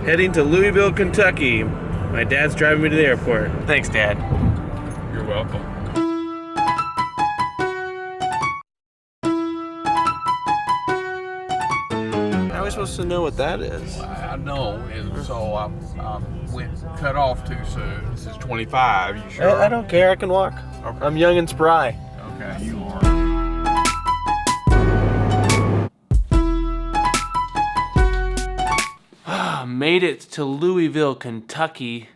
heading to Louisville, Kentucky. My dad's driving me to the airport. Thanks, Dad. You're welcome. How are we supposed to know what that is? I know, and so I went cut off too soon. This is 25. You sure? I don't care. I can walk. Okay. I'm young and spry. Okay, you are. Made it to Louisville, Kentucky,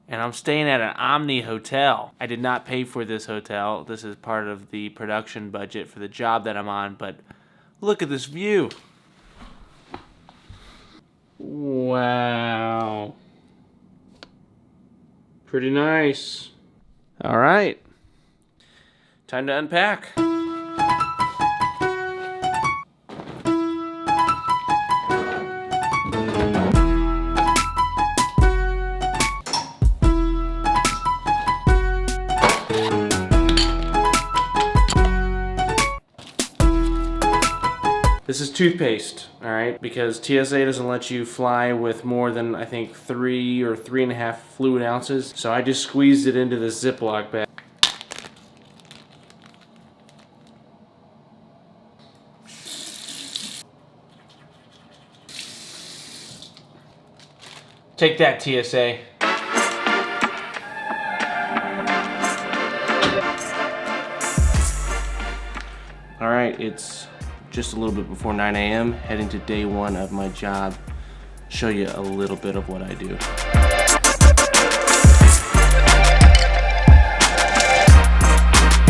and I'm staying at an Omni hotel. I did not pay for this hotel. This is part of the production budget for the job that I'm on, but look at this view. Wow. Pretty nice. All right. Time to unpack. This is toothpaste, all right? Because TSA doesn't let you fly with more than, I think, 3 or 3.5 fluid ounces. So I just squeezed it into this Ziploc bag. Take that, TSA. All right, it's just a little bit before 9 a.m., heading to day one of my job. Show you a little bit of what I do.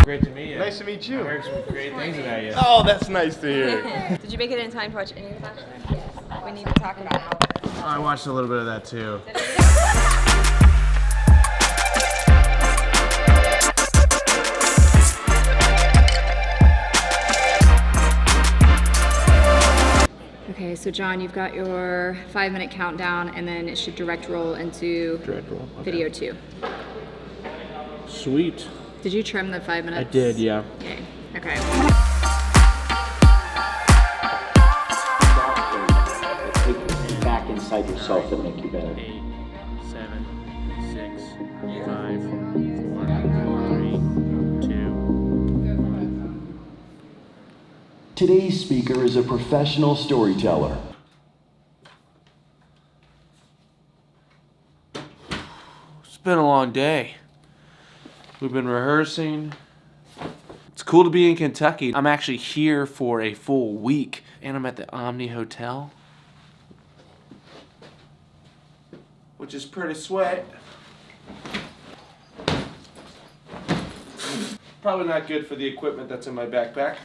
Great to meet you. Nice to meet you. I heard some great things about you. Oh, that's nice to hear. Did you make it in time to watch any of that? Yes. We need to talk about it. Oh, I watched a little bit of that too. Okay, so John, you've got your 5-minute countdown, and then it should direct roll into Direct roll. Okay. video 2. Sweet. Did you trim the 5 minutes? I did, yeah. Yay. Okay. Take you back inside yourself that make you better. 8, 7, 6, 5, 4, 3, 2. Today's speaker is a professional storyteller. It's been a long day. We've been rehearsing. It's cool to be in Kentucky. I'm actually here for a full week, and I'm at the Omni Hotel, which is pretty sweet. Probably not good for the equipment that's in my backpack.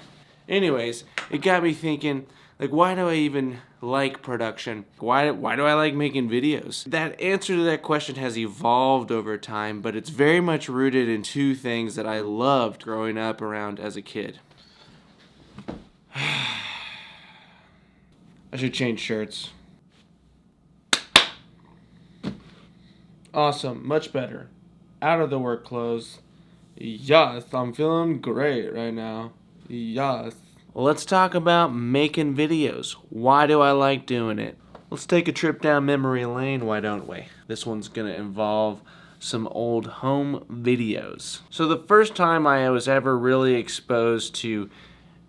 Anyways, it got me thinking, like, why do I even like production? Why do I like making videos? That answer to that question has evolved over time, but it's very much rooted in 2 things that I loved growing up around as a kid. I should change shirts. Awesome, much better. Out of the work clothes. Yes, I'm feeling great right now. Yes. Let's talk about making videos. Why do I like doing it? Let's take a trip down memory lane, why don't we? This one's gonna involve some old home videos. So the first time I was ever really exposed to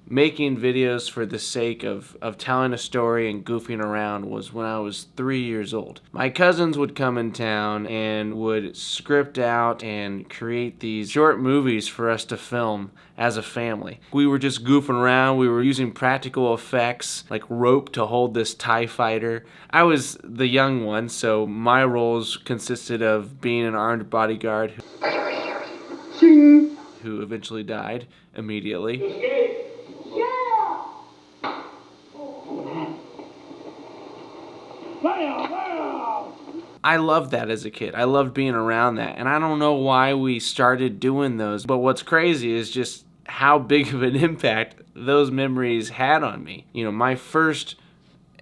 making videos for the sake of telling a story and goofing around was when I was 3 years old. My cousins would come in town and would script out and create these short movies for us to film as a family. We were just goofing around. We were using practical effects like rope to hold this TIE fighter. I was the young one, so my roles consisted of being an armed bodyguard who eventually died immediately. I loved that as a kid. I loved being around that. And I don't know why we started doing those, but what's crazy is just how big of an impact those memories had on me. You know, my first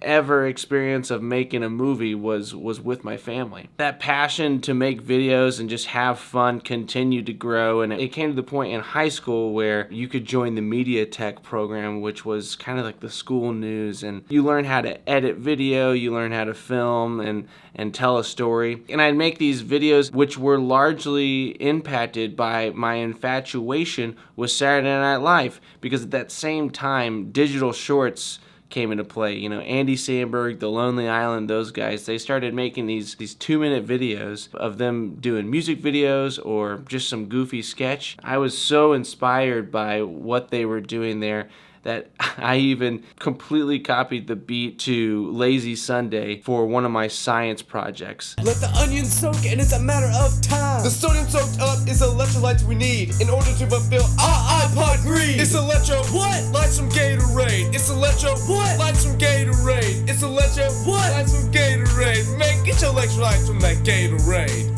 ever experience of making a movie was with my family. That passion to make videos and just have fun continued to grow, and it came to the point in high school where you could join the media tech program, which was kind of like the school news, and you learn how to edit video, you learn how to film and tell a story. And I'd make these videos which were largely impacted by my infatuation with Saturday Night Live, because at that same time digital shorts came into play. You know, Andy Samberg, The Lonely Island, those guys, they started making these 2-minute videos of them doing music videos or just some goofy sketch. I was so inspired by what they were doing there that I even completely copied the beat to Lazy Sunday for one of my science projects. Let the onion soak and it's a matter of time. The sodium soaked up is the electrolytes we need in order to fulfill our iPod greed. It's electro what? Like some Gatorade. It's electro what? Like some Gatorade. It's electro what? Like some Gatorade. Man, get your electrolytes from that Gatorade.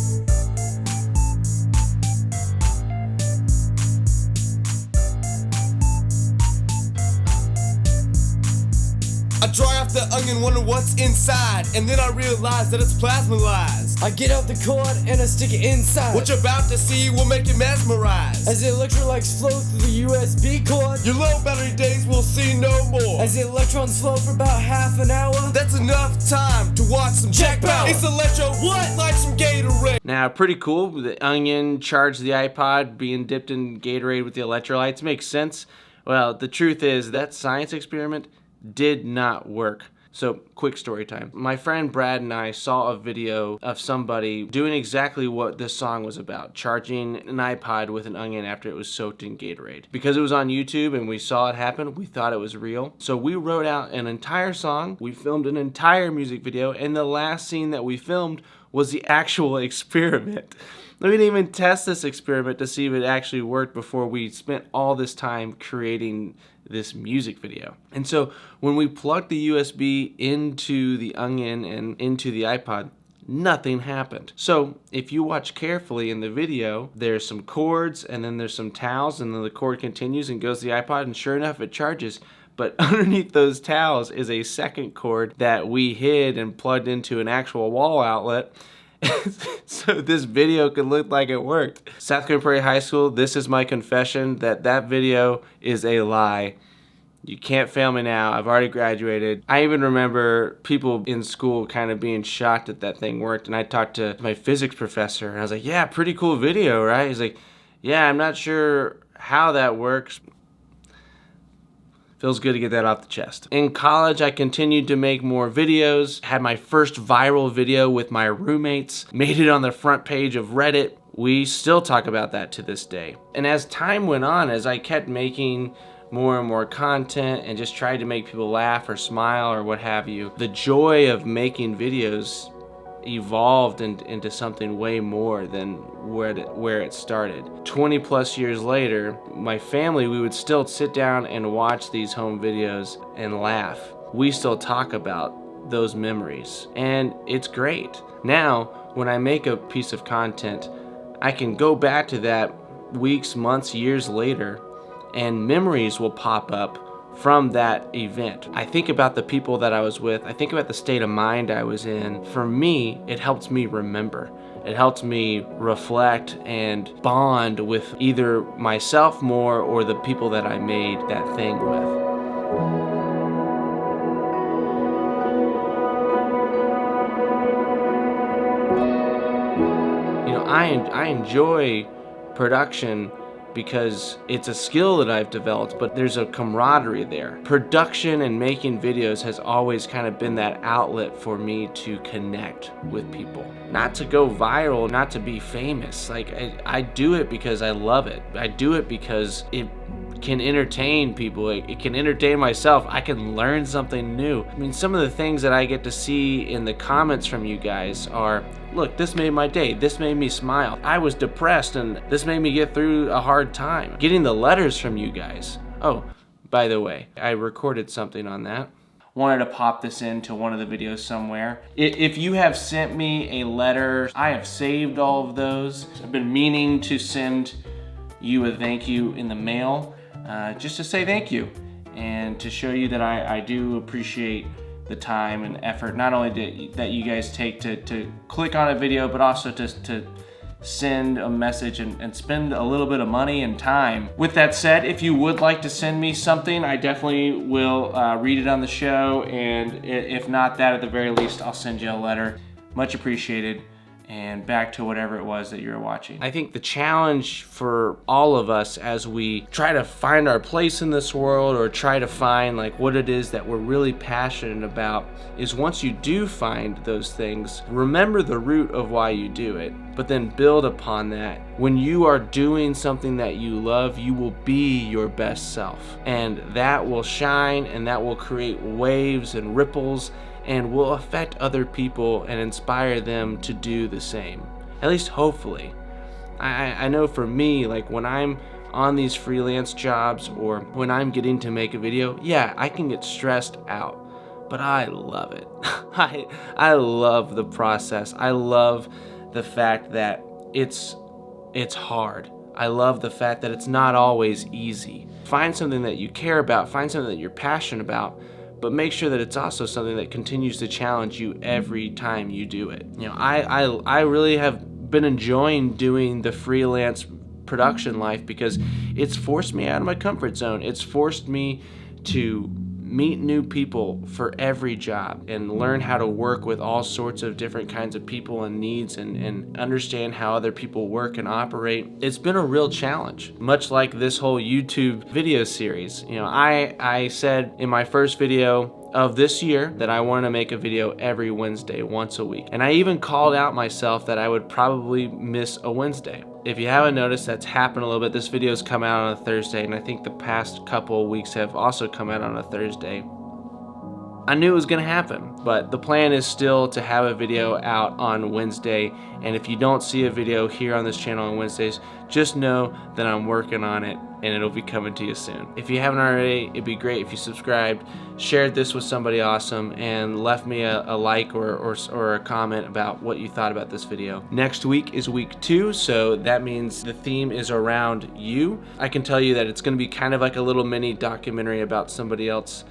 I dry off the onion, wonder what's inside, and then I realize that it's plasmalized. I get out the cord and I stick it inside. What you're about to see will make you mesmerized. As the electrolytes flow through the USB cord, your low battery days will see no more. As the electrons flow for about half an hour, that's enough time to watch some Jack Bauer. It's electro what? Like some Gatorade. Now, pretty cool. The onion charged the iPod being dipped in Gatorade with the electrolytes. Makes sense. Well, the truth is that science experiment did not work. So, quick story time. My friend Brad and I saw a video of somebody doing exactly what this song was about, charging an iPod with an onion after it was soaked in Gatorade. Because it was on YouTube and we saw it happen, we thought it was real. So we wrote out an entire song, we filmed an entire music video, and the last scene that we filmed was the actual experiment. We didn't even test this experiment to see if it actually worked before we spent all this time creating this music video. And so when we plugged the USB into the onion and into the iPod, nothing happened. So if you watch carefully in the video, there's some cords and then there's some towels, and then the cord continues and goes to the iPod, and sure enough it charges. But underneath those towels is a second cord that we hid and plugged into an actual wall outlet. So this video could look like it worked. South Carolina Prairie High School, this is my confession that video is a lie. You can't fail me now. I've already graduated. I even remember people in school kind of being shocked that thing worked. And I talked to my physics professor and I was like, yeah, pretty cool video, right? He's like, yeah, I'm not sure how that works. Feels good to get that off the chest. In college, I continued to make more videos, had my first viral video with my roommates, made it on the front page of Reddit. We still talk about that to this day. And as time went on, as I kept making more and more content and just tried to make people laugh or smile or what have you, the joy of making videos evolved into something way more than where it started. 20 plus years later, my family, we would still sit down and watch these home videos and laugh. We still talk about those memories, and it's great. Now, when I make a piece of content, I can go back to that weeks, months, years later, and memories will pop up from that event. I think about the people that I was with. I think about the state of mind I was in. For me, it helps me remember. It helps me reflect and bond with either myself more or the people that I made that thing with. You know, I enjoy production because it's a skill that I've developed, but there's a camaraderie there. Production and making videos has always kind of been that outlet for me to connect with people. Not to go viral, not to be famous. Like, I do it because I love it. I do it because it can entertain people. It can entertain myself. I can learn something new. I mean, some of the things that I get to see in the comments from you guys are, look, this made my day. This made me smile. I was depressed and this made me get through a hard time. Getting the letters from you guys. Oh, by the way, I recorded something on that. Wanted to pop this into one of the videos somewhere. If you have sent me a letter, I have saved all of those. I've been meaning to send you a thank you in the mail, just to say thank you and to show you that I do appreciate the time and effort, not only that you guys take to click on a video, but also to send a message and spend a little bit of money and time. With that said, if you would like to send me something, I definitely will read it on the show, and if not that, at the very least, I'll send you a letter. Much appreciated. And back to whatever it was that you're watching. I think the challenge for all of us as we try to find our place in this world, or try to find like what it is that we're really passionate about, is once you do find those things, remember the root of why you do it, but then build upon that. When you are doing something that you love, you will be your best self, and that will shine, and that will create waves and ripples, and will affect other people and inspire them to do the same. At least hopefully. I know for me, like when I'm on these freelance jobs or when I'm getting to make a video, yeah, I can get stressed out, but I love it. I love the process. I love the fact that it's hard. I love the fact that it's not always easy. Find something that you care about, find something that you're passionate about, but make sure that it's also something that continues to challenge you every time you do it. You know, I really have been enjoying doing the freelance production life because it's forced me out of my comfort zone. It's forced me to meet new people for every job and learn how to work with all sorts of different kinds of people and needs, and understand how other people work and operate. It's been a real challenge, much like this whole YouTube video series. You know, I said in my first video of this year that I want to make a video every Wednesday, once a week. And I even called out myself that I would probably miss a Wednesday. If you haven't noticed, that's happened a little bit. This video's come out on a Thursday, and I think the past couple of weeks have also come out on a Thursday. I knew it was gonna happen, but the plan is still to have a video out on Wednesday, and if you don't see a video here on this channel on Wednesdays, just know that I'm working on it, and it'll be coming to you soon. If you haven't already, it'd be great if you subscribed, shared this with somebody awesome, and left me a like or a comment about what you thought about this video. Next week is week 2, so that means the theme is around you. I can tell you that it's gonna be kind of like a little mini documentary about somebody else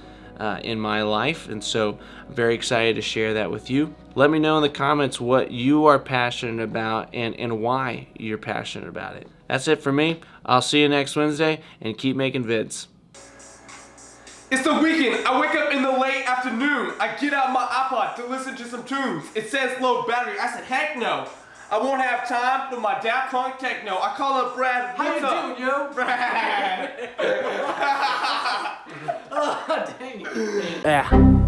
in my life, and so I'm very excited to share that with you. Let me know in the comments what you are passionate about and why you're passionate about it. That's it for me. I'll see you next Wednesday, and keep making vids. It's the weekend. I wake up in the late afternoon. I get out my iPod to listen to some tunes. It says low battery. I said, heck no. I won't have time for my Daft Punk techno. I call up Brad. How What's you up? doing, yo? Brad. Oh, dang it. Yeah.